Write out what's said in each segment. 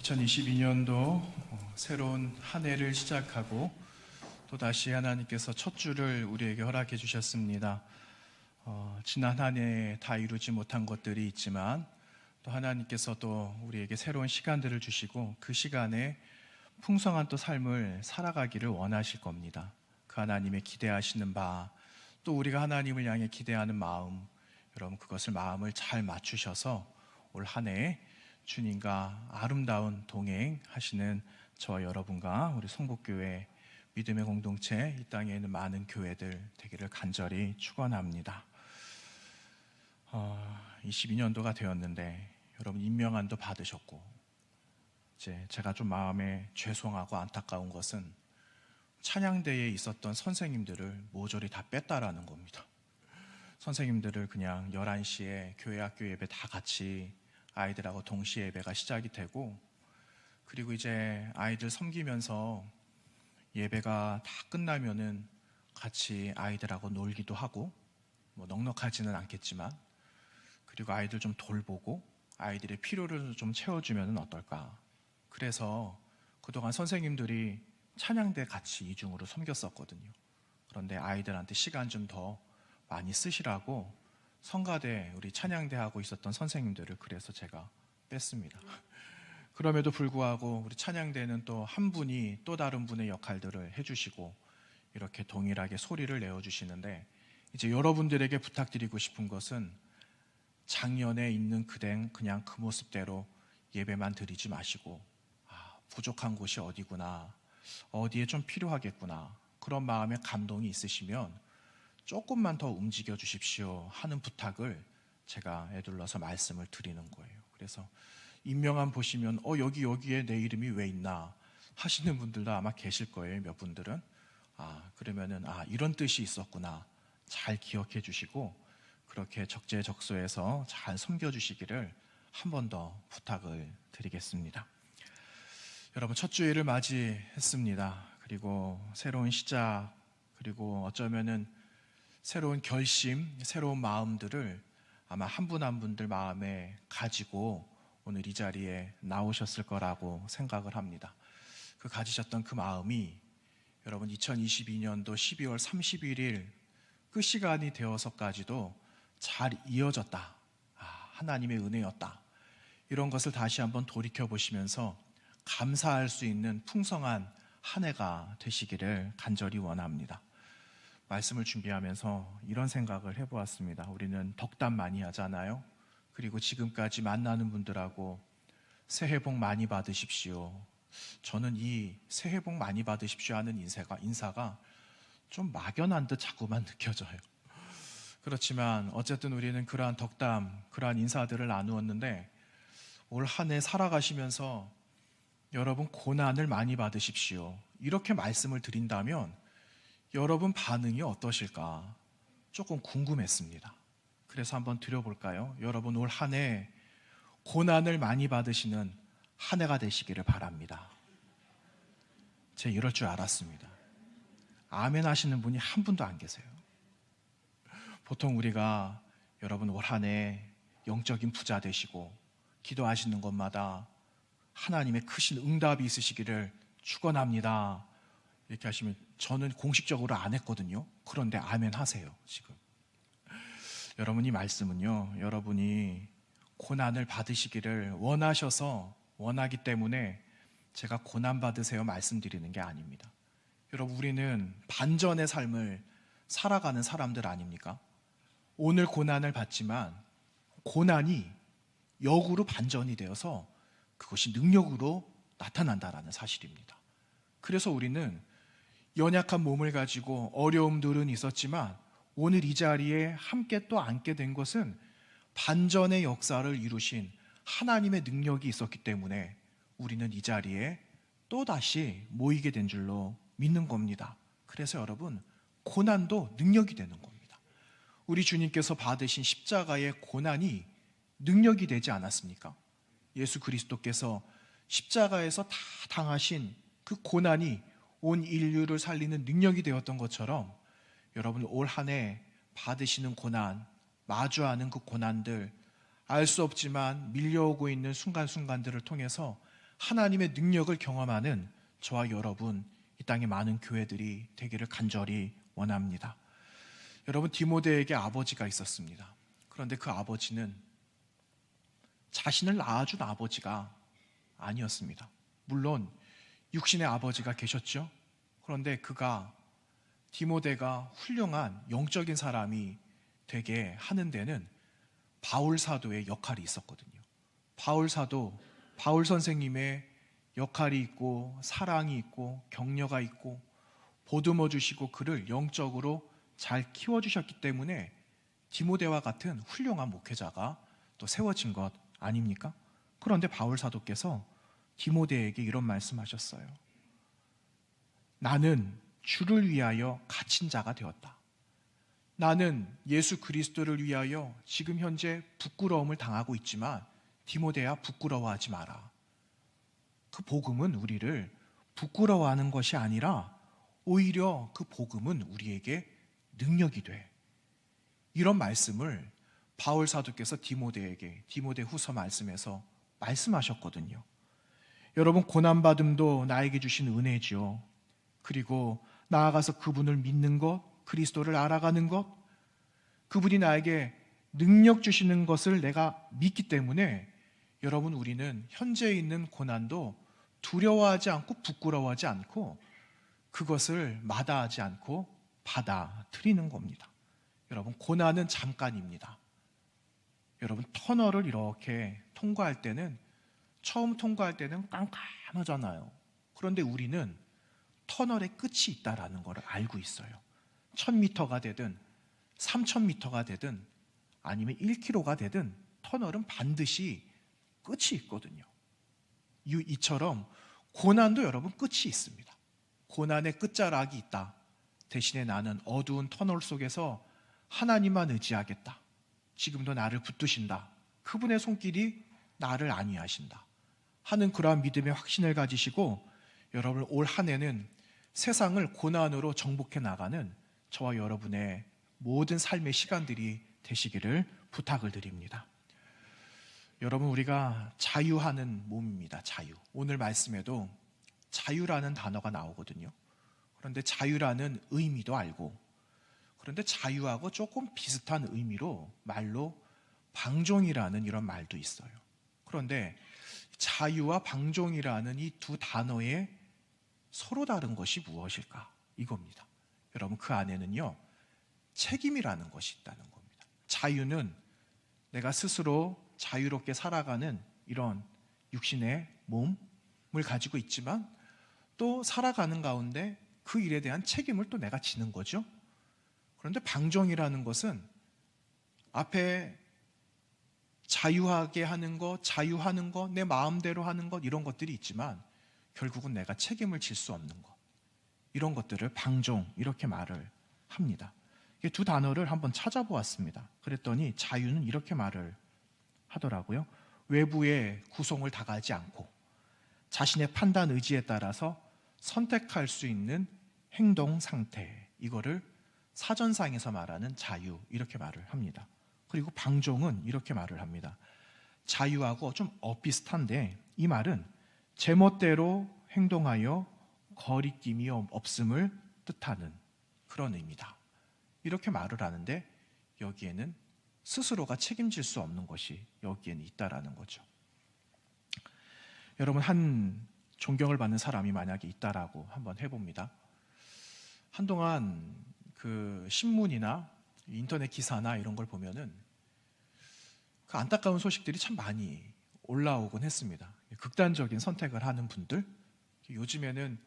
2022년도 새로운 한 해를 시작하고 또다시 하나님께서 첫 주를 우리에게 허락해 주셨습니다. 지난 한 해 다 이루지 못한 것들이 있지만 또 하나님께서 또 우리에게 새로운 시간들을 주시고 그 시간에 풍성한 또 삶을 살아가기를 원하실 겁니다. 그 하나님의 기대하시는 바, 또 우리가 하나님을 향해 기대하는 마음, 여러분 그것을 마음을 잘 맞추셔서 올 한 해 주님과 아름다운 동행하시는 저와 여러분과 우리 성북교회 믿음의 공동체, 이 땅에 있는 많은 교회들 되기를 간절히 축원합니다. 22년도가 되었는데 여러분 임명안도 받으셨고, 이제 제가 좀 마음에 죄송하고 안타까운 것은 찬양대에 있었던 선생님들을 모조리 다 뺐다라는 겁니다. 선생님들을 그냥 11시에 교회 학교 예배 다 같이 아이들하고 동시에 예배가 시작이 되고, 그리고 이제 아이들 섬기면서 예배가 다 끝나면은 같이 아이들하고 놀기도 하고, 뭐 넉넉하지는 않겠지만, 그리고 아이들 좀 돌보고 아이들의 필요를 좀 채워주면 어떨까. 그래서 그동안 선생님들이 찬양대 같이 이중으로 섬겼었거든요. 그런데 아이들한테 시간 좀 더 많이 쓰시라고 성가대, 우리 찬양대 하고 있었던 선생님들을 그래서 제가 뺐습니다. 그럼에도 불구하고 우리 찬양대는 또 한 분이 또 다른 분의 역할들을 해주시고 이렇게 동일하게 소리를 내어주시는데, 이제 여러분들에게 부탁드리고 싶은 것은 작년에 있는 그냥 그 모습대로 예배만 드리지 마시고, 부족한 곳이 어디구나, 어디에 좀 필요하겠구나, 그런 마음에 감동이 있으시면 조금만 더 움직여 주십시오 하는 부탁을 제가 애둘러서 말씀을 드리는 거예요. 그래서 임명안 보시면 여기에 내 이름이 왜 있나 하시는 분들도 아마 계실 거예요. 몇 분들은 그러면은 이런 뜻이 있었구나 잘 기억해 주시고, 그렇게 적재적소에서 잘 섬겨 주시기를 한 번 더 부탁을 드리겠습니다. 여러분 첫 주일을 맞이했습니다. 그리고 새로운 시작, 그리고 어쩌면은 새로운 결심, 새로운 마음들을 아마 한 분 한 분들 마음에 가지고 오늘 이 자리에 나오셨을 거라고 생각을 합니다. 그 가지셨던 그 마음이 여러분 2022년도 12월 31일 그 시간이 되어서까지도 잘 이어졌다, 하나님의 은혜였다, 이런 것을 다시 한번 돌이켜 보시면서 감사할 수 있는 풍성한 한 해가 되시기를 간절히 원합니다. 말씀을 준비하면서 이런 생각을 해보았습니다. 우리는 덕담 많이 하잖아요. 그리고 지금까지 만나는 분들하고 새해 복 많이 받으십시오. 저는 이 새해 복 많이 받으십시오 하는 인사가 좀 막연한 듯 자꾸만 느껴져요. 그렇지만 어쨌든 우리는 그러한 덕담, 그러한 인사들을 나누었는데, 올 한 해 살아가시면서 여러분 고난을 많이 받으십시오 이렇게 말씀을 드린다면 여러분 반응이 어떠실까 조금 궁금했습니다. 그래서 한번 드려볼까요? 여러분 올 한 해 고난을 많이 받으시는 한 해가 되시기를 바랍니다. 제가 이럴 줄 알았습니다. 아멘 하시는 분이 한 분도 안 계세요. 보통 우리가 여러분 올 한 해 영적인 부자 되시고 기도하시는 것마다 하나님의 크신 응답이 있으시기를 축원합니다 이렇게 하시면 저는 공식적으로 안 했거든요. 그런데 아멘 하세요. 지금 여러분 이 말씀은요, 여러분이 고난을 받으시기를 원하기 때문에 제가 고난 받으세요 말씀드리는 게 아닙니다. 여러분 우리는 반전의 삶을 살아가는 사람들 아닙니까? 오늘 고난을 받지만 고난이 역으로 반전이 되어서 그것이 능력으로 나타난다라는 사실입니다. 그래서 우리는 연약한 몸을 가지고 어려움들은 있었지만 오늘 이 자리에 함께 또 앉게 된 것은 반전의 역사를 이루신 하나님의 능력이 있었기 때문에 우리는 이 자리에 또다시 모이게 된 줄로 믿는 겁니다. 그래서 여러분 고난도 능력이 되는 겁니다. 우리 주님께서 받으신 십자가의 고난이 능력이 되지 않았습니까? 예수 그리스도께서 십자가에서 다 당하신 그 고난이 온 인류를 살리는 능력이 되었던 것처럼 여러분 올 한 해 받으시는 고난, 마주하는 그 고난들, 알 수 없지만 밀려오고 있는 순간순간들을 통해서 하나님의 능력을 경험하는 저와 여러분, 이 땅에 많은 교회들이 되기를 간절히 원합니다. 여러분, 디모데에게 아버지가 있었습니다. 그런데 그 아버지는 자신을 낳아준 아버지가 아니었습니다. 물론 육신의 아버지가 계셨죠. 그런데 디모데가 훌륭한 영적인 사람이 되게 하는 데는 바울 사도의 역할이 있었거든요. 바울 선생님의 역할이 있고 사랑이 있고 격려가 있고 보듬어 주시고 그를 영적으로 잘 키워주셨기 때문에 디모데와 같은 훌륭한 목회자가 또 세워진 것 아닙니까? 그런데 바울 사도께서 디모데에게 이런 말씀하셨어요. 나는 주를 위하여 갇힌 자가 되었다. 나는 예수 그리스도를 위하여 지금 현재 부끄러움을 당하고 있지만 디모데야, 부끄러워하지 마라. 그 복음은 우리를 부끄러워하는 것이 아니라 오히려 그 복음은 우리에게 능력이 돼. 이런 말씀을 바울 사도께서 디모데에게 디모데후서 말씀에서 말씀하셨거든요. 여러분, 고난받음도 나에게 주신 은혜지요. 그리고 나아가서 그분을 믿는 것, 그리스도를 알아가는 것, 그분이 나에게 능력 주시는 것을 내가 믿기 때문에 여러분, 우리는 현재 있는 고난도 두려워하지 않고 부끄러워하지 않고 그것을 마다하지 않고 받아들이는 겁니다. 여러분, 고난은 잠깐입니다. 여러분, 터널을 이렇게 통과할 때는 처음 통과할 때는 깜깜하잖아요. 그런데 우리는 터널의 끝이 있다라는 걸 알고 있어요. 1000m가 되든 3000m가 되든 아니면 1km가 되든 터널은 반드시 끝이 있거든요. 이처럼 고난도 여러분 끝이 있습니다. 고난의 끝자락이 있다. 대신에 나는 어두운 터널 속에서 하나님만 의지하겠다. 지금도 나를 붙드신다. 그분의 손길이 나를 안위하신다 하는 그러한 믿음의 확신을 가지시고 여러분, 올 한 해는 세상을 고난으로 정복해 나가는 저와 여러분의 모든 삶의 시간들이 되시기를 부탁을 드립니다. 여러분, 우리가 자유하는 몸입니다. 자유. 오늘 말씀에도 자유라는 단어가 나오거든요. 그런데 자유라는 의미도 알고, 그런데 자유하고 조금 비슷한 의미로 말로 방종이라는 이런 말도 있어요. 그런데 자유와 방종이라는 이 두 단어의 서로 다른 것이 무엇일까? 이겁니다. 여러분, 그 안에는요, 책임이라는 것이 있다는 겁니다. 자유는 내가 스스로 자유롭게 살아가는 이런 육신의 몸을 가지고 있지만 또 살아가는 가운데 그 일에 대한 책임을 또 내가 지는 거죠. 그런데 방종이라는 것은 앞에 자유하게 하는 것, 자유하는 것, 내 마음대로 하는 것, 이런 것들이 있지만 결국은 내가 책임을 질 수 없는 것, 이런 것들을 방종, 이렇게 말을 합니다. 이 두 단어를 한번 찾아보았습니다. 그랬더니 자유는 이렇게 말을 하더라고요. 외부의 구속을 당하지 않고 자신의 판단 의지에 따라서 선택할 수 있는 행동 상태, 이거를 사전상에서 말하는 자유, 이렇게 말을 합니다. 그리고 방종은 이렇게 말을 합니다. 자유하고 좀 엇비슷한데 이 말은 제멋대로 행동하여 거리낌이 없음을 뜻하는 그런 의미다. 이렇게 말을 하는데 여기에는 스스로가 책임질 수 없는 것이 여기에는 있다라는 거죠. 여러분, 한 존경을 받는 사람이 만약에 있다라고 한번 해봅니다. 한동안 그 신문이나 인터넷 기사나 이런 걸 보면은 그 안타까운 소식들이 참 많이 올라오곤 했습니다. 극단적인 선택을 하는 분들, 요즘에는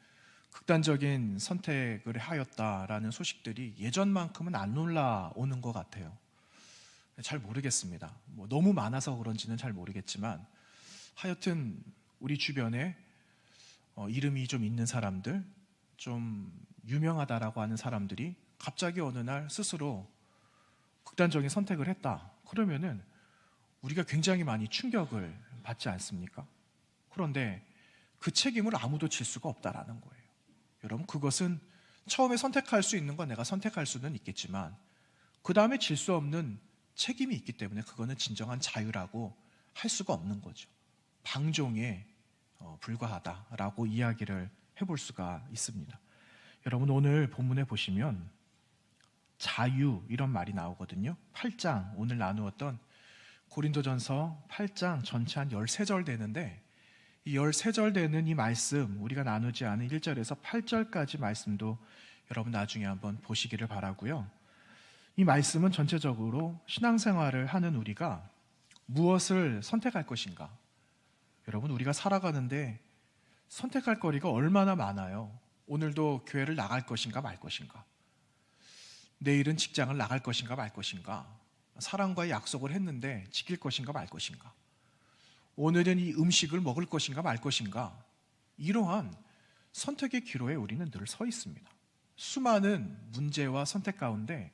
극단적인 선택을 하였다라는 소식들이 예전만큼은 안 올라오는 것 같아요. 잘 모르겠습니다. 너무 많아서 그런지는 잘 모르겠지만 하여튼 우리 주변에 이름이 좀 있는 사람들, 좀 유명하다라고 하는 사람들이 갑자기 어느 날 스스로 극단적인 선택을 했다. 그러면은 우리가 굉장히 많이 충격을 받지 않습니까? 그런데 그 책임을 아무도 질 수가 없다라는 거예요. 여러분, 그것은 처음에 선택할 수 있는 건 내가 선택할 수는 있겠지만 그 다음에 질 수 없는 책임이 있기 때문에 그거는 진정한 자유라고 할 수가 없는 거죠. 방종의 불과하다라고 이야기를 해볼 수가 있습니다. 여러분, 오늘 본문에 보시면 자유 이런 말이 나오거든요. 8장, 오늘 나누었던 고린도전서 8장 전체 한 13절 되는데, 이 13절 되는 이 말씀, 우리가 나누지 않은 1절에서 8절까지 말씀도 여러분 나중에 한번 보시기를 바라고요. 이 말씀은 전체적으로 신앙생활을 하는 우리가 무엇을 선택할 것인가, 여러분, 우리가 살아가는데 선택할 거리가 얼마나 많아요. 오늘도 교회를 나갈 것인가 말 것인가, 내일은 직장을 나갈 것인가 말 것인가, 사람과의 약속을 했는데 지킬 것인가 말 것인가, 오늘은 이 음식을 먹을 것인가 말 것인가, 이러한 선택의 기로에 우리는 늘 서 있습니다. 수많은 문제와 선택 가운데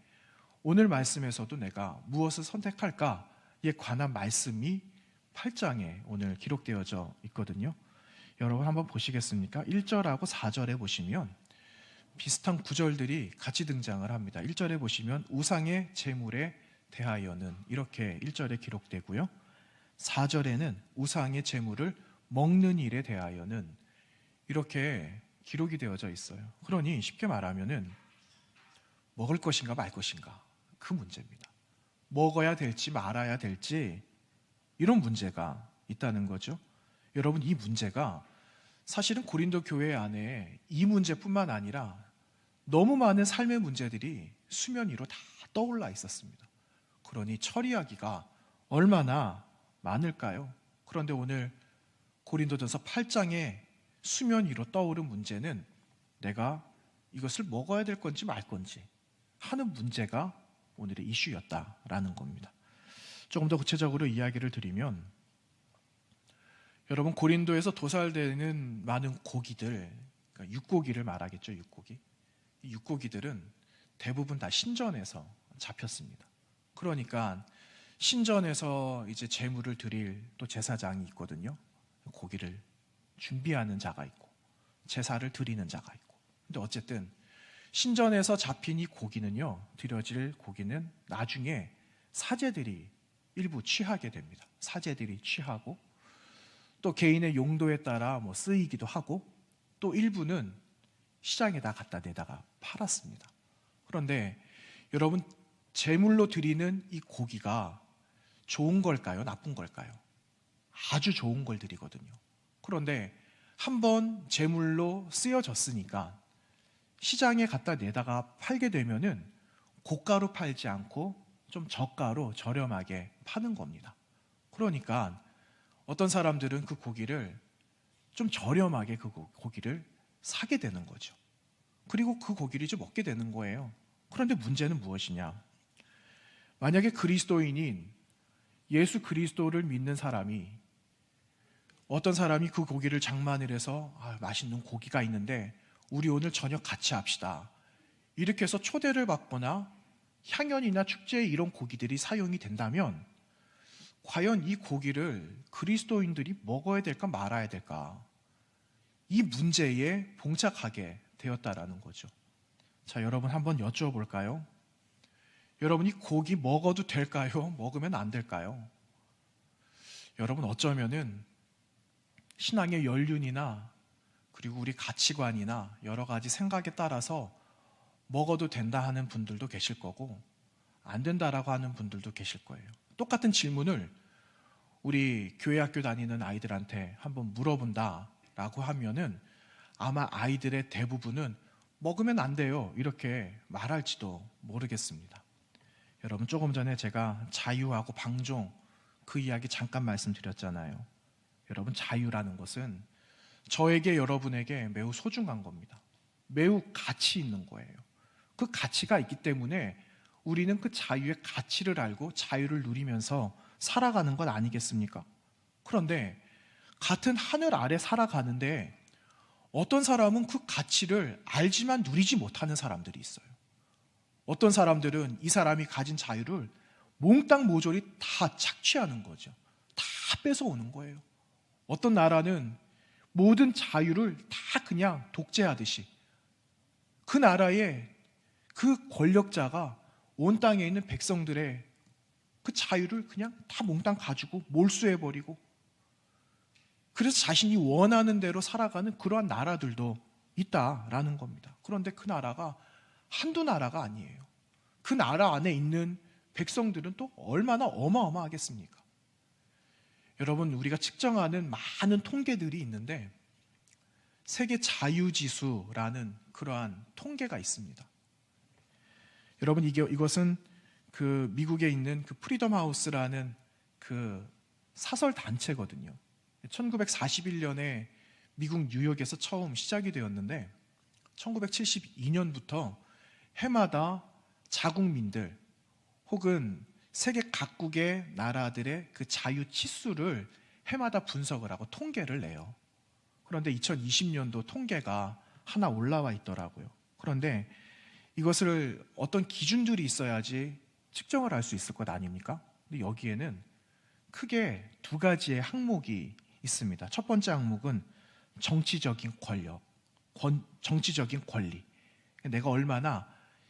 오늘 말씀에서도 내가 무엇을 선택할까에 관한 말씀이 8장에 오늘 기록되어져 있거든요. 여러분 한번 보시겠습니까? 1절하고 4절에 보시면 비슷한 구절들이 같이 등장을 합니다. 1절에 보시면 우상의 제물에 대하여는 이렇게 1절에 기록되고요. 4절에는 우상의 제물을 먹는 일에 대하여는 이렇게 기록이 되어져 있어요. 그러니 쉽게 말하면은 먹을 것인가 말 것인가, 그 문제입니다. 먹어야 될지 말아야 될지, 이런 문제가 있다는 거죠. 여러분, 이 문제가 사실은 고린도 교회 안에 이 문제뿐만 아니라 너무 많은 삶의 문제들이 수면 위로 다 떠올라 있었습니다. 그러니 처리하기가 얼마나 많을까요? 그런데 오늘 고린도전서 8장에 수면 위로 떠오른 문제는 내가 이것을 먹어야 될 건지 말 건지 하는 문제가 오늘의 이슈였다라는 겁니다. 조금 더 구체적으로 이야기를 드리면, 여러분, 고린도에서 도살되는 많은 고기들, 그러니까 육고기를 말하겠죠. 육고기. 이 육고기들은 대부분 다 신전에서 잡혔습니다. 그러니까 신전에서 이제 제물을 드릴 또 제사장이 있거든요. 고기를 준비하는 자가 있고 제사를 드리는 자가 있고. 근데 어쨌든 신전에서 잡힌 이 고기는요, 드려질 고기는 나중에 사제들이 일부 취하게 됩니다. 사제들이 취하고 또 개인의 용도에 따라 쓰이기도 하고, 또 일부는 시장에다 갖다 내다가 팔았습니다. 그런데 여러분, 제물로 드리는 이 고기가 좋은 걸까요? 나쁜 걸까요? 아주 좋은 걸 드리거든요. 그런데 한번 제물로 쓰여졌으니까 시장에 갖다 내다가 팔게 되면은 고가로 팔지 않고 좀 저가로 저렴하게 파는 겁니다. 그러니까 어떤 사람들은 그 고기를 좀 저렴하게 그 고기를 사게 되는 거죠. 그리고 그 고기를 이제 먹게 되는 거예요. 그런데 문제는 무엇이냐? 만약에 그리스도인인 예수 그리스도를 믿는 사람이, 어떤 사람이 그 고기를 장만을 해서 맛있는 고기가 있는데 우리 오늘 저녁 같이 합시다, 이렇게 해서 초대를 받거나 향연이나 축제에 이런 고기들이 사용이 된다면 과연 이 고기를 그리스도인들이 먹어야 될까 말아야 될까, 이 문제에 봉착하게 되었다라는 거죠. 자, 여러분 한번 여쭈어볼까요? 여러분, 이 고기 먹어도 될까요? 먹으면 안 될까요? 여러분, 어쩌면은 신앙의 연륜이나 그리고 우리 가치관이나 여러 가지 생각에 따라서 먹어도 된다 하는 분들도 계실 거고 안 된다라고 하는 분들도 계실 거예요. 똑같은 질문을 우리 교회 학교 다니는 아이들한테 한번 물어본다라고 하면은 아마 아이들의 대부분은 먹으면 안 돼요, 이렇게 말할지도 모르겠습니다. 여러분, 조금 전에 제가 자유하고 방종 그 이야기 잠깐 말씀드렸잖아요. 여러분, 자유라는 것은 저에게, 여러분에게 매우 소중한 겁니다. 매우 가치 있는 거예요. 그 가치가 있기 때문에 우리는 그 자유의 가치를 알고 자유를 누리면서 살아가는 것 아니겠습니까? 그런데 같은 하늘 아래 살아가는데 어떤 사람은 그 가치를 알지만 누리지 못하는 사람들이 있어요. 어떤 사람들은 이 사람이 가진 자유를 몽땅 모조리 다 착취하는 거죠. 다 뺏어오는 거예요. 어떤 나라는 모든 자유를 다 그냥 독재하듯이 그 나라의 그 권력자가 온 땅에 있는 백성들의 그 자유를 그냥 다 몽땅 가지고 몰수해버리고, 그래서 자신이 원하는 대로 살아가는 그러한 나라들도 있다라는 겁니다. 그런데 그 나라가 한두 나라가 아니에요. 그 나라 안에 있는 백성들은 또 얼마나 어마어마하겠습니까? 여러분, 우리가 측정하는 많은 통계들이 있는데 세계 자유지수라는 그러한 통계가 있습니다. 여러분, 이것은 그 미국에 있는 그 프리덤 하우스라는 그 사설 단체거든요. 1941년에 미국 뉴욕에서 처음 시작이 되었는데 1972년부터 해마다 자국민들 혹은 세계 각국의 나라들의 그 자유 치수를 해마다 분석을 하고 통계를 내요. 그런데 2020년도 통계가 하나 올라와 있더라고요. 그런데 이것을 어떤 기준들이 있어야지 측정을 할 수 있을 것 아닙니까? 근데 여기에는 크게 두 가지의 항목이 있습니다. 첫 번째 항목은 정치적인 권력, 정치적인 권리. 내가 얼마나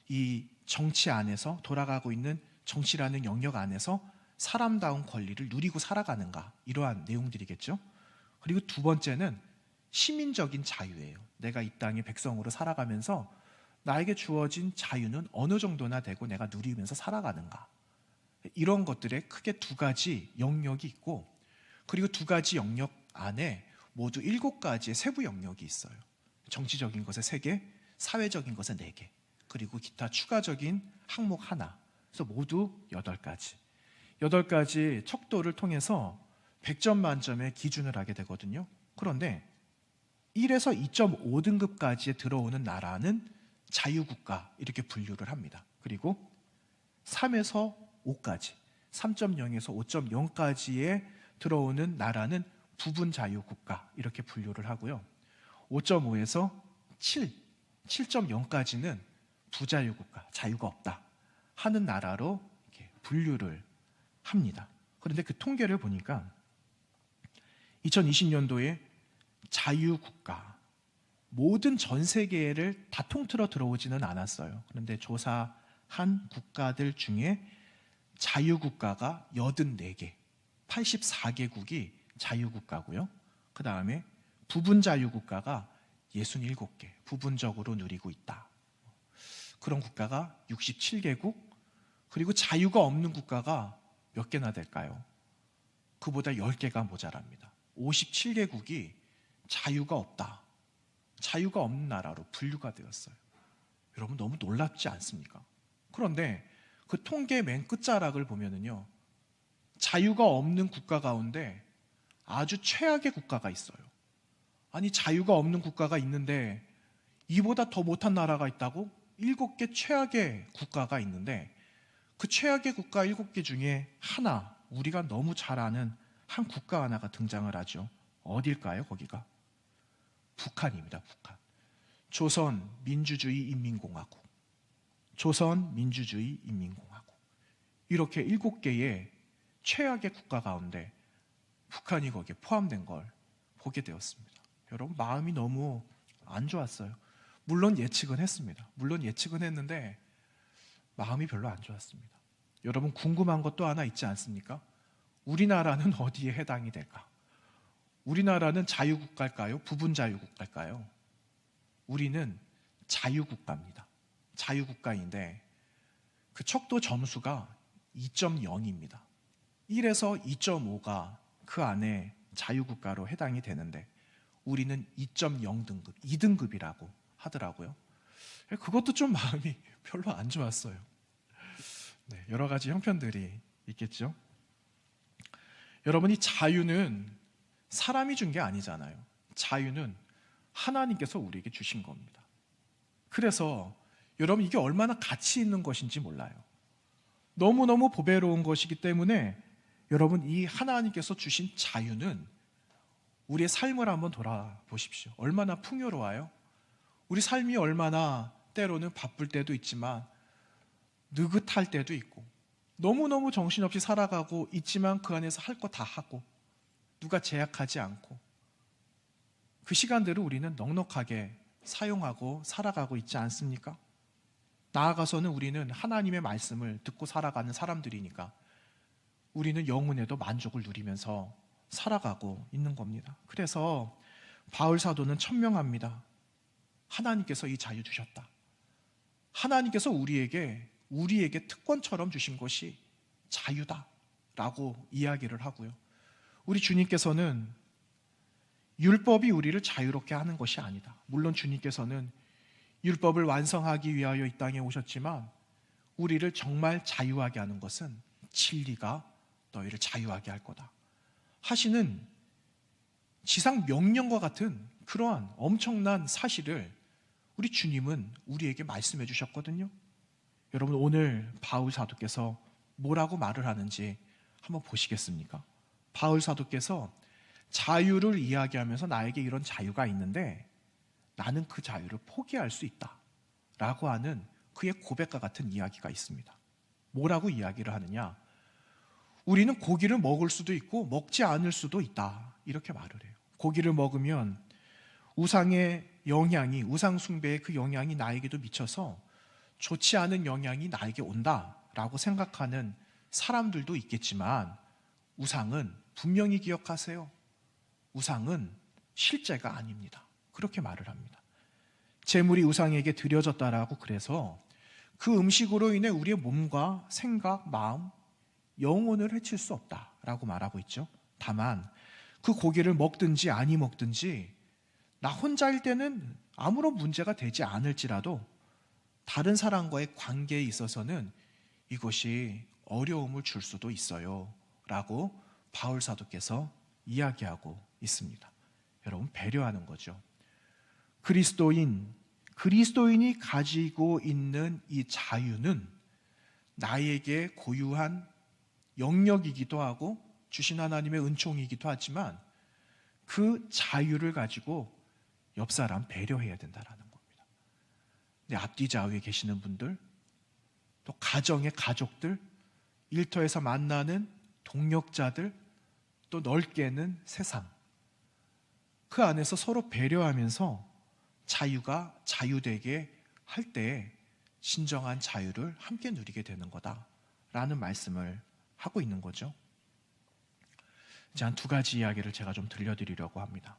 이 정치 안에서 돌아가고 있는 정치라는 영역 안에서 사람다운 권리를 누리고 살아가는가, 이러한 내용들이겠죠. 그리고 두 번째는 시민적인 자유예요. 내가 이 땅의 백성으로 살아가면서 나에게 주어진 자유는 어느 정도나 되고 내가 누리면서 살아가는가, 이런 것들에 크게 두 가지 영역이 있고, 그리고 두 가지 영역 안에 모두 7가지의 세부 영역이 있어요. 정치적인 것에 3개, 사회적인 것에 4개, 그리고 기타 추가적인 항목 하나. 그래서 모두 8가지. 8가지 척도를 통해서 100점 만점의 기준을 하게 되거든요. 그런데 1에서 2.5등급까지에 들어오는 나라는 자유국가, 이렇게 분류를 합니다. 그리고 3에서 5까지, 3.0에서 5.0까지에 들어오는 나라는 부분 자유국가, 이렇게 분류를 하고요. 5.5에서 7, 7.0까지는 부자유국가, 자유가 없다 하는 나라로 이렇게 분류를 합니다. 그런데 그 통계를 보니까 2020년도에 자유국가, 모든 전 세계를 다 통틀어 들어오지는 않았어요. 그런데 조사한 국가들 중에 자유국가가 84개, 84개국이 자유국가고요. 그 다음에 부분자유국가가 67개, 부분적으로 누리고 있다. 그런 국가가 67개국, 그리고 자유가 없는 국가가 몇 개나 될까요? 그보다 10개가 모자랍니다. 57개국이 자유가 없다, 자유가 없는 나라로 분류가 되었어요. 여러분, 너무 놀랍지 않습니까? 그런데 그 통계 맨 끝자락을 보면은요, 자유가 없는 국가 가운데 아주 최악의 국가가 있어요. 아니, 자유가 없는 국가가 있는데 이보다 더 못한 나라가 있다고? 7개 최악의 국가가 있는데 그 최악의 국가 7개 중에 하나, 우리가 너무 잘 아는 한 국가 하나가 등장을 하죠. 어딜까요? 거기가 북한입니다. 북한. 조선 민주주의 인민공화국. 조선 민주주의 인민공화국. 이렇게 7개의 최악의 국가 가운데 북한이 거기에 포함된 걸 보게 되었습니다. 여러분, 마음이 너무 안 좋았어요. 물론 예측은 했습니다. 물론 예측은 했는데 마음이 별로 안 좋았습니다. 여러분, 궁금한 것도 하나 있지 않습니까? 우리나라는 어디에 해당이 될까? 우리나라는 자유국가일까요? 부분자유국가일까요? 우리는 자유국가입니다. 자유국가인데 그 척도 점수가 2.0입니다. 1에서 2.5가 그 안에 자유국가로 해당이 되는데 우리는 2.0등급, 2등급이라고 하더라고요. 그것도 좀 마음이 별로 안 좋았어요. 네, 여러 가지 형편들이 있겠죠. 여러분, 이 자유는 사람이 준 게 아니잖아요. 자유는 하나님께서 우리에게 주신 겁니다. 그래서 여러분, 이게 얼마나 가치 있는 것인지 몰라요. 너무너무 보배로운 것이기 때문에 여러분, 이 하나님께서 주신 자유는 우리의 삶을 한번 돌아보십시오. 얼마나 풍요로워요? 우리 삶이 얼마나 때로는 바쁠 때도 있지만 느긋할 때도 있고 너무너무 정신없이 살아가고 있지만 그 안에서 할 거 다 하고 누가 제약하지 않고 그 시간들을 우리는 넉넉하게 사용하고 살아가고 있지 않습니까? 나아가서는 우리는 하나님의 말씀을 듣고 살아가는 사람들이니까 우리는 영혼에도 만족을 누리면서 살아가고 있는 겁니다. 그래서 바울 사도는 천명합니다. 하나님께서 이 자유 주셨다. 하나님께서 우리에게 특권처럼 주신 것이 자유다라고 이야기를 하고요. 우리 주님께서는 율법이 우리를 자유롭게 하는 것이 아니다. 물론 주님께서는 율법을 완성하기 위하여 이 땅에 오셨지만 우리를 정말 자유하게 하는 것은 진리가 너희를 자유하게 할 거다 하시는 지상 명령과 같은 그러한 엄청난 사실을 우리 주님은 우리에게 말씀해 주셨거든요. 여러분, 오늘 바울 사도께서 뭐라고 말을 하는지 한번 보시겠습니까? 바울 사도께서 자유를 이야기하면서 나에게 이런 자유가 있는데 나는 그 자유를 포기할 수 있다 라고 하는 그의 고백과 같은 이야기가 있습니다. 뭐라고 이야기를 하느냐? 우리는 고기를 먹을 수도 있고 먹지 않을 수도 있다 이렇게 말을 해요. 고기를 먹으면 우상의 영향이, 우상 숭배의 그 영향이 나에게도 미쳐서 좋지 않은 영향이 나에게 온다라고 생각하는 사람들도 있겠지만 우상은 분명히 기억하세요. 우상은 실제가 아닙니다. 그렇게 말을 합니다. 제물이 우상에게 드려졌다라고 그래서 그 음식으로 인해 우리의 몸과 생각, 마음, 영혼을 해칠 수 없다라고 말하고 있죠. 다만 그 고기를 먹든지 아니 먹든지 나 혼자일 때는 아무런 문제가 되지 않을지라도 다른 사람과의 관계에 있어서는 이것이 어려움을 줄 수도 있어요 라고 바울 사도께서 이야기하고 있습니다. 여러분, 배려하는 거죠. 그리스도인이 가지고 있는 이 자유는 나에게 고유한 영역이기도 하고 주신 하나님의 은총이기도 하지만 그 자유를 가지고 옆 사람 배려해야 된다라는 겁니다. 내 앞뒤 좌우에 계시는 분들, 또 가정의 가족들, 일터에서 만나는 동력자들, 또 넓게는 세상, 그 안에서 서로 배려하면서 자유가 자유되게 할 때 진정한 자유를 함께 누리게 되는 거다라는 말씀을 하고 있는 거죠. 이제 한 두 가지 이야기를 제가 좀 들려드리려고 합니다.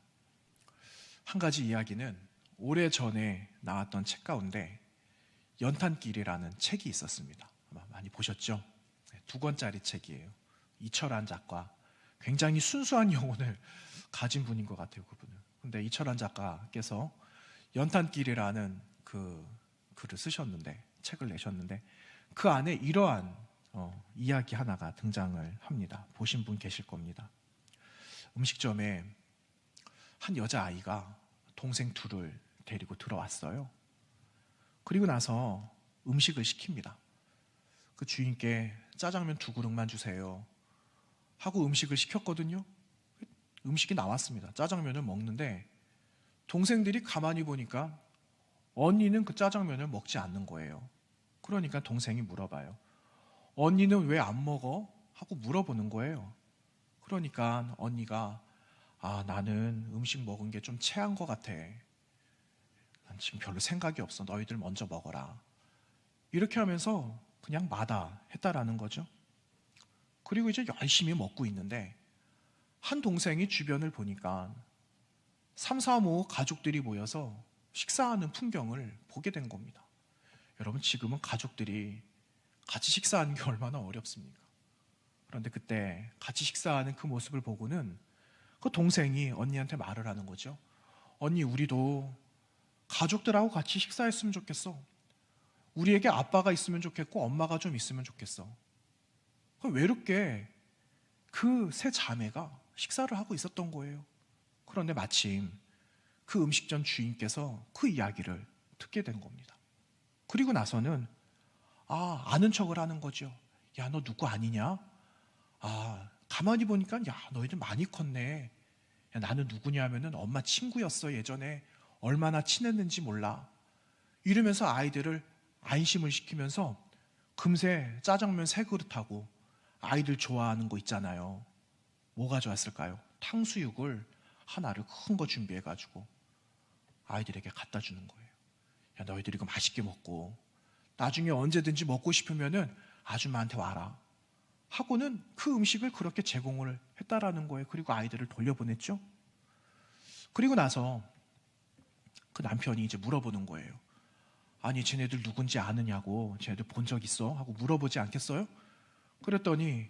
한 가지 이야기는 오래전에 나왔던 책 가운데 연탄길이라는 책이 있었습니다. 아마 많이 보셨죠? 2권짜리 책이에요. 이철환 작가, 굉장히 순수한 영혼을 가진 분인 것 같아요, 그분은. 근데 이철환 작가께서 연탄길이라는 그 글을 쓰셨는데, 책을 내셨는데 그 안에 이러한 이야기 하나가 등장을 합니다. 보신 분 계실 겁니다. 음식점에 한 여자아이가 동생 둘을 데리고 들어왔어요. 그리고 나서 음식을 시킵니다. 그 주인께 짜장면 2그릇만 주세요 하고 음식을 시켰거든요. 음식이 나왔습니다. 짜장면을 먹는데 동생들이 가만히 보니까 언니는 그 짜장면을 먹지 않는 거예요. 그러니까 동생이 물어봐요. 언니는 왜 안 먹어? 하고 물어보는 거예요. 그러니까 언니가 나는 음식 먹은 게 좀 체한 것 같아. 난 지금 별로 생각이 없어. 너희들 먼저 먹어라. 이렇게 하면서 그냥 마다했다라는 거죠. 그리고 이제 열심히 먹고 있는데 한 동생이 주변을 보니까 3, 4, 5 가족들이 모여서 식사하는 풍경을 보게 된 겁니다. 여러분, 지금은 가족들이 같이 식사하는 게 얼마나 어렵습니까? 그런데 그때 같이 식사하는 그 모습을 보고는 그 동생이 언니한테 말을 하는 거죠. 언니, 우리도 가족들하고 같이 식사했으면 좋겠어. 우리에게 아빠가 있으면 좋겠고 엄마가 좀 있으면 좋겠어. 외롭게 그 세 자매가 식사를 하고 있었던 거예요. 그런데 마침 그 음식점 주인께서 그 이야기를 듣게 된 겁니다. 그리고 나서는 아는 척을 하는 거죠. 야, 너 누구 아니냐? 가만히 보니까 야, 너희들 많이 컸네. 야, 나는 누구냐 하면은 엄마 친구였어. 예전에 얼마나 친했는지 몰라. 이러면서 아이들을 안심을 시키면서 금세 짜장면 3그릇하고 아이들 좋아하는 거 있잖아요. 뭐가 좋았을까요? 탕수육을 하나를 큰 거 준비해가지고 아이들에게 갖다 주는 거예요. 야, 너희들 이거 맛있게 먹고 나중에 언제든지 먹고 싶으면은 아줌마한테 와라 하고는 그 음식을 그렇게 제공을 했다라는 거예요. 그리고 아이들을 돌려보냈죠. 그리고 나서 그 남편이 이제 물어보는 거예요. 아니, 쟤네들 누군지 아느냐고, 쟤네들 본 적 있어? 하고 물어보지 않겠어요? 그랬더니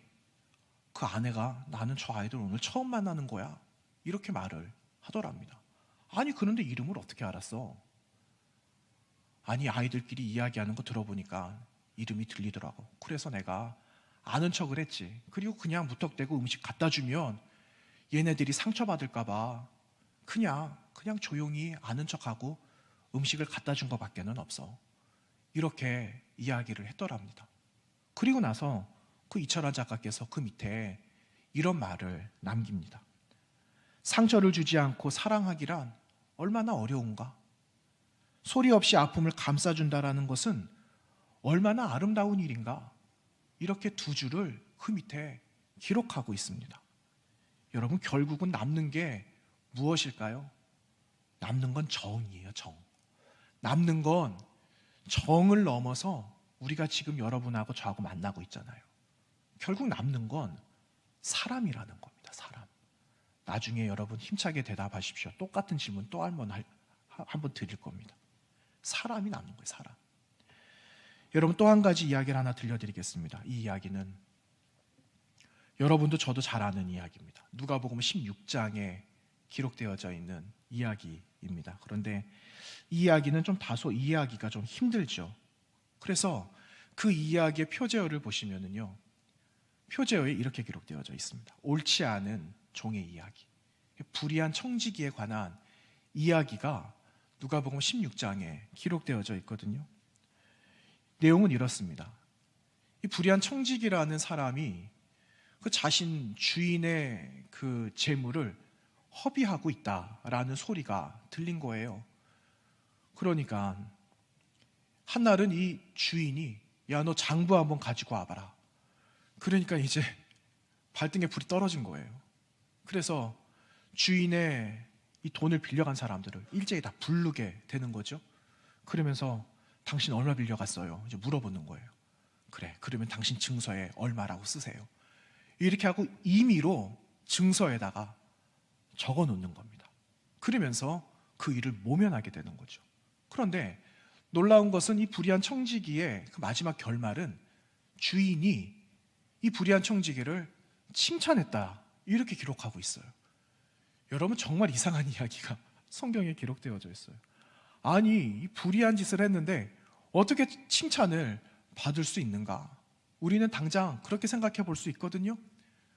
그 아내가 나는 저 아이들 오늘 처음 만나는 거야, 이렇게 말을 하더랍니다. 아니, 그런데 이름을 어떻게 알았어? 아니, 아이들끼리 이야기하는 거 들어보니까 이름이 들리더라고. 그래서 내가 아는 척을 했지. 그리고 그냥 무턱대고 음식 갖다 주면 얘네들이 상처받을까 봐 그냥 조용히 아는 척하고 음식을 갖다 준 것밖에는 없어. 이렇게 이야기를 했더랍니다. 그리고 나서 그 이철환 작가께서 그 밑에 이런 말을 남깁니다. 상처를 주지 않고 사랑하기란 얼마나 어려운가? 소리 없이 아픔을 감싸준다라는 것은 얼마나 아름다운 일인가? 이렇게 두 줄을 그 밑에 기록하고 있습니다. 여러분, 결국은 남는 게 무엇일까요? 남는 건 정이에요, 정. 남는 건 정을 넘어서 우리가 지금 여러분하고 저하고 만나고 있잖아요. 결국 남는 건 사람이라는 겁니다, 사람. 나중에 여러분 힘차게 대답하십시오. 똑같은 질문 또 한 번 드릴 겁니다. 사람이 남는 거예요, 사람. 여러분, 또 한 가지 이야기를 하나 들려드리겠습니다. 이 이야기는 여러분도 저도 잘 아는 이야기입니다. 누가복음 16장에 기록되어져 있는 이야기입니다. 그런데 이 이야기는 좀 다소 이해하기가 좀 힘들죠. 그래서 그 이야기의 표제어를 보시면은요, 표제어에 이렇게 기록되어져 있습니다. 옳지 않은 종의 이야기, 불의한 청지기에 관한 이야기가 누가복음 16장에 기록되어져 있거든요. 내용은 이렇습니다. 이 불의한 청지기라는 사람이 그 자신 주인의 그 재물을 허비하고 있다라는 소리가 들린 거예요. 그러니까 한날은 이 주인이 야, 너 장부 한번 가지고 와봐라. 그러니까 이제 발등에 불이 떨어진 거예요. 그래서 주인의 이 돈을 빌려간 사람들을 일제히 다 부르게 되는 거죠. 그러면서 당신 얼마 빌려갔어요? 이제 물어보는 거예요. 그래, 그러면 당신 증서에 얼마라고 쓰세요. 이렇게 하고 임의로 증서에다가 적어 놓는 겁니다. 그러면서 그 일을 모면하게 되는 거죠. 그런데 놀라운 것은 이 불의한 청지기의 그 마지막 결말은 주인이 이 불의한 청지기를 칭찬했다, 이렇게 기록하고 있어요. 여러분, 정말 이상한 이야기가 성경에 기록되어져 있어요. 아니, 이 불의한 짓을 했는데 어떻게 칭찬을 받을 수 있는가? 우리는 당장 그렇게 생각해 볼 수 있거든요.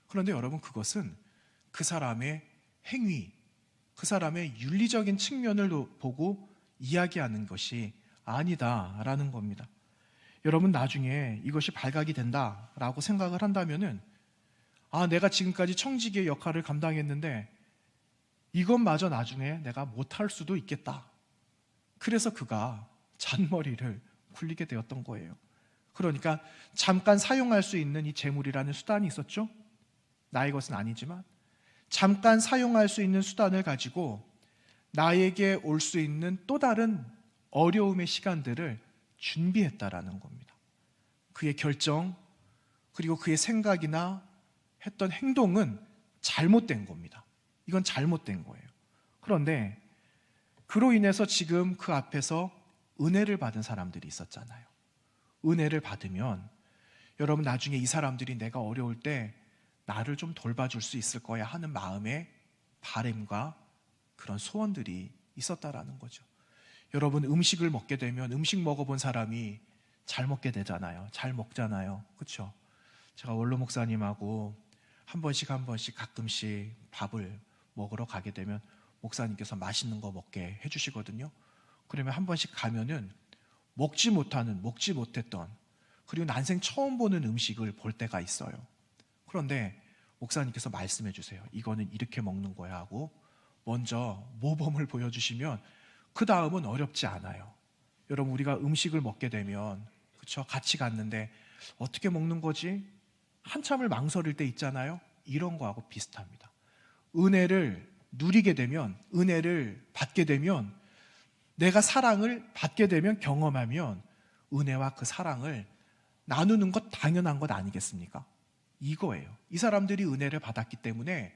그런데 여러분, 그것은 그 사람의 행위, 그 사람의 윤리적인 측면을 보고 이야기하는 것이 아니다라는 겁니다. 여러분, 나중에 이것이 발각이 된다라고 생각을 한다면은, 아, 내가 지금까지 청지기의 역할을 감당했는데 이것마저 나중에 내가 못할 수도 있겠다. 그래서 그가 잔머리를 굴리게 되었던 거예요. 그러니까 잠깐 사용할 수 있는 이 재물이라는 수단이 있었죠. 나의 것은 아니지만 잠깐 사용할 수 있는 수단을 가지고 나에게 올 수 있는 또 다른 어려움의 시간들을 준비했다라는 겁니다. 그의 결정, 그리고 그의 생각이나 했던 행동은 잘못된 겁니다. 이건 잘못된 거예요. 그런데 그로 인해서 지금 그 앞에서 은혜를 받은 사람들이 있었잖아요. 은혜를 받으면 여러분, 나중에 이 사람들이 내가 어려울 때 나를 좀 돌봐줄 수 있을 거야 하는 마음의 바람과 그런 소원들이 있었다라는 거죠. 여러분, 음식을 먹게 되면 음식 먹어본 사람이 잘 먹게 되잖아요. 잘 먹잖아요. 그렇죠? 제가 원로 목사님하고 한 번씩 가끔씩 밥을 먹으러 가게 되면 목사님께서 맛있는 거 먹게 해주시거든요. 그러면 한 번씩 가면은 먹지 못했던, 그리고 난생 처음 보는 음식을 볼 때가 있어요. 그런데 목사님께서 말씀해 주세요. 이거는 이렇게 먹는 거야 하고 먼저 모범을 보여주시면 그 다음은 어렵지 않아요. 여러분, 우리가 음식을 먹게 되면, 그렇죠? 같이 갔는데 어떻게 먹는 거지? 한참을 망설일 때 있잖아요. 이런 거하고 비슷합니다. 은혜를 누리게 되면, 은혜를 받게 되면, 내가 사랑을 받게 되면, 경험하면 은혜와 그 사랑을 나누는 것 당연한 것 아니겠습니까? 이거예요. 이 사람들이 은혜를 받았기 때문에,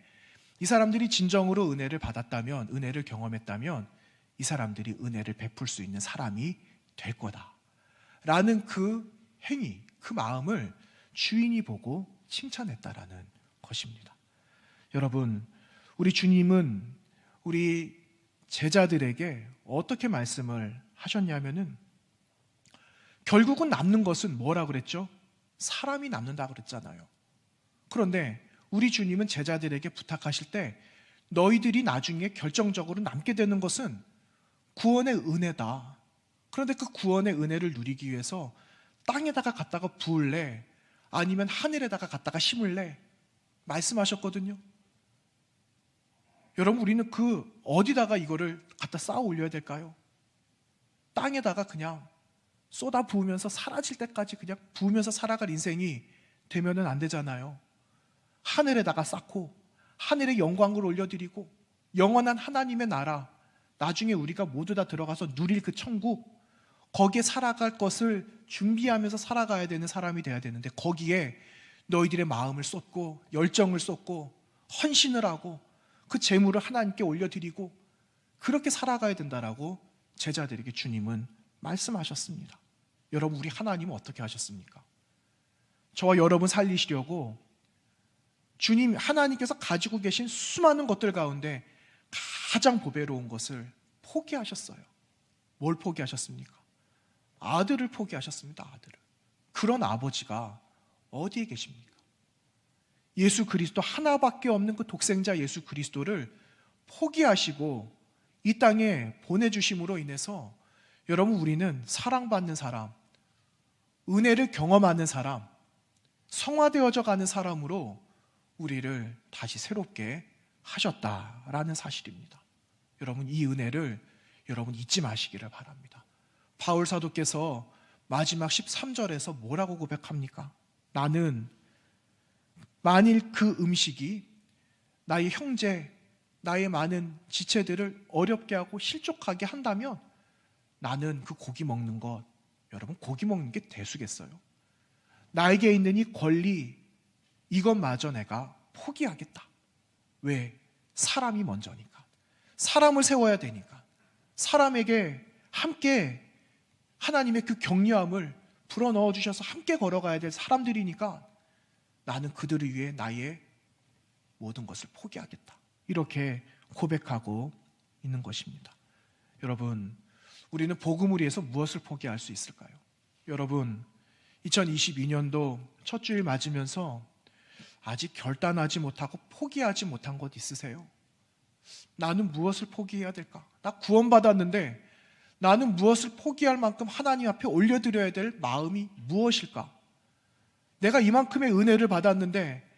이 사람들이 진정으로 은혜를 받았다면, 은혜를 경험했다면 이 사람들이 은혜를 베풀 수 있는 사람이 될 거다 라는 그 행위, 그 마음을 주인이 보고 칭찬했다라는 것입니다. 여러분, 우리 주님은 우리 제자들에게 어떻게 말씀을 하셨냐면은, 결국은 남는 것은 뭐라 그랬죠? 사람이 남는다 그랬잖아요. 그런데 우리 주님은 제자들에게 부탁하실 때, 너희들이 나중에 결정적으로 남게 되는 것은 구원의 은혜다. 그런데 그 구원의 은혜를 누리기 위해서 땅에다가 갖다가 부을래? 아니면 하늘에다가 갖다가 심을래? 말씀하셨거든요. 여러분, 우리는 그 어디다가 이거를 갖다 쌓아 올려야 될까요? 땅에다가 그냥 쏟아 부으면서 사라질 때까지 그냥 부으면서 살아갈 인생이 되면은 안 되잖아요. 하늘에다가 쌓고 하늘의 영광을 올려드리고 영원한 하나님의 나라, 나중에 우리가 모두 다 들어가서 누릴 그 천국, 거기에 살아갈 것을 준비하면서 살아가야 되는 사람이 돼야 되는데, 거기에 너희들의 마음을 쏟고 열정을 쏟고 헌신을 하고 그 재물을 하나님께 올려드리고 그렇게 살아가야 된다라고 제자들에게 주님은 말씀하셨습니다. 여러분, 우리 하나님은 어떻게 하셨습니까? 저와 여러분 살리시려고 주님 하나님께서 가지고 계신 수많은 것들 가운데 가장 보배로운 것을 포기하셨어요. 뭘 포기하셨습니까? 아들을 포기하셨습니다. 아들을. 그런 아버지가 어디에 계십니까? 예수 그리스도 하나밖에 없는 그 독생자 예수 그리스도를 포기하시고 이 땅에 보내주심으로 인해서, 여러분, 우리는 사랑받는 사람, 은혜를 경험하는 사람, 성화되어져 가는 사람으로 우리를 다시 새롭게 하셨다라는 사실입니다. 여러분, 이 은혜를 여러분 잊지 마시기를 바랍니다. 바울 사도께서 마지막 13절에서 뭐라고 고백합니까? 나는 만일 그 음식이 나의 형제, 나의 많은 지체들을 어렵게 하고 실족하게 한다면 나는 그 고기 먹는 것, 여러분, 고기 먹는 게 대수겠어요? 나에게 있는 이 권리, 이것마저 내가 포기하겠다. 왜? 사람이 먼저니까. 사람을 세워야 되니까. 사람에게 함께 하나님의 그 격려함을 불어넣어 주셔서 함께 걸어가야 될 사람들이니까 나는 그들을 위해 나의 모든 것을 포기하겠다. 이렇게 고백하고 있는 것입니다. 여러분, 우리는 복음을 위해서 무엇을 포기할 수 있을까요? 여러분, 2022년도 첫 주일 맞으면서 아직 결단하지 못하고 포기하지 못한 것 있으세요? 나는 무엇을 포기해야 될까? 나 구원받았는데 나는 무엇을 포기할 만큼 하나님 앞에 올려드려야 될 마음이 무엇일까? 내가 이만큼의 은혜를 받았는데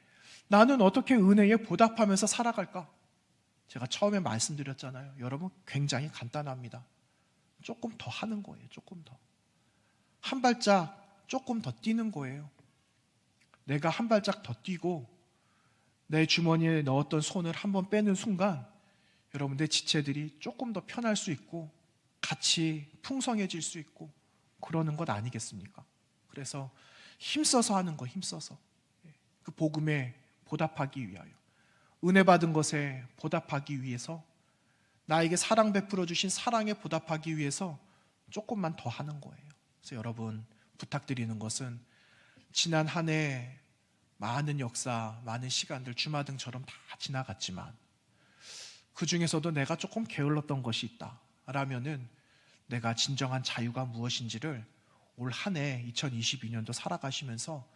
나는 어떻게 은혜에 보답하면서 살아갈까? 제가 처음에 말씀드렸잖아요. 여러분, 굉장히 간단합니다. 조금 더 하는 거예요. 조금 더. 한 발짝 조금 더 뛰는 거예요. 내가 한 발짝 더 뛰고 내 주머니에 넣었던 손을 한번 빼는 순간, 여러분, 내 지체들이 조금 더 편할 수 있고 같이 풍성해질 수 있고 그러는 것 아니겠습니까? 그래서 힘써서 하는 거, 힘써서 그 복음에 보답하기 위하여, 은혜 받은 것에 보답하기 위해서, 나에게 사랑 베풀어 주신 사랑에 보답하기 위해서 조금만 더 하는 거예요. 그래서 여러분, 부탁드리는 것은 지난 한 해 많은 역사, 많은 시간들 주마등처럼 다 지나갔지만 그 중에서도 내가 조금 게을렀던 것이 있다 라면은 내가 진정한 자유가 무엇인지를 올 한 해 2022년도 살아가시면서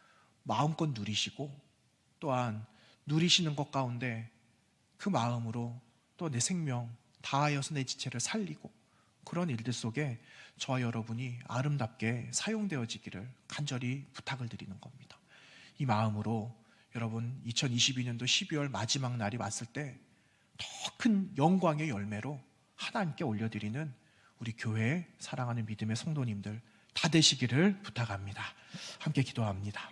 마음껏 누리시고, 또한 누리시는 것 가운데 그 마음으로 또 내 생명 다하여서 내 지체를 살리고, 그런 일들 속에 저와 여러분이 아름답게 사용되어지기를 간절히 부탁을 드리는 겁니다. 이 마음으로 여러분, 2022년도 12월 마지막 날이 왔을 때 더 큰 영광의 열매로 하나님께 올려드리는 우리 교회 사랑하는 믿음의 성도님들 다 되시기를 부탁합니다. 함께 기도합니다.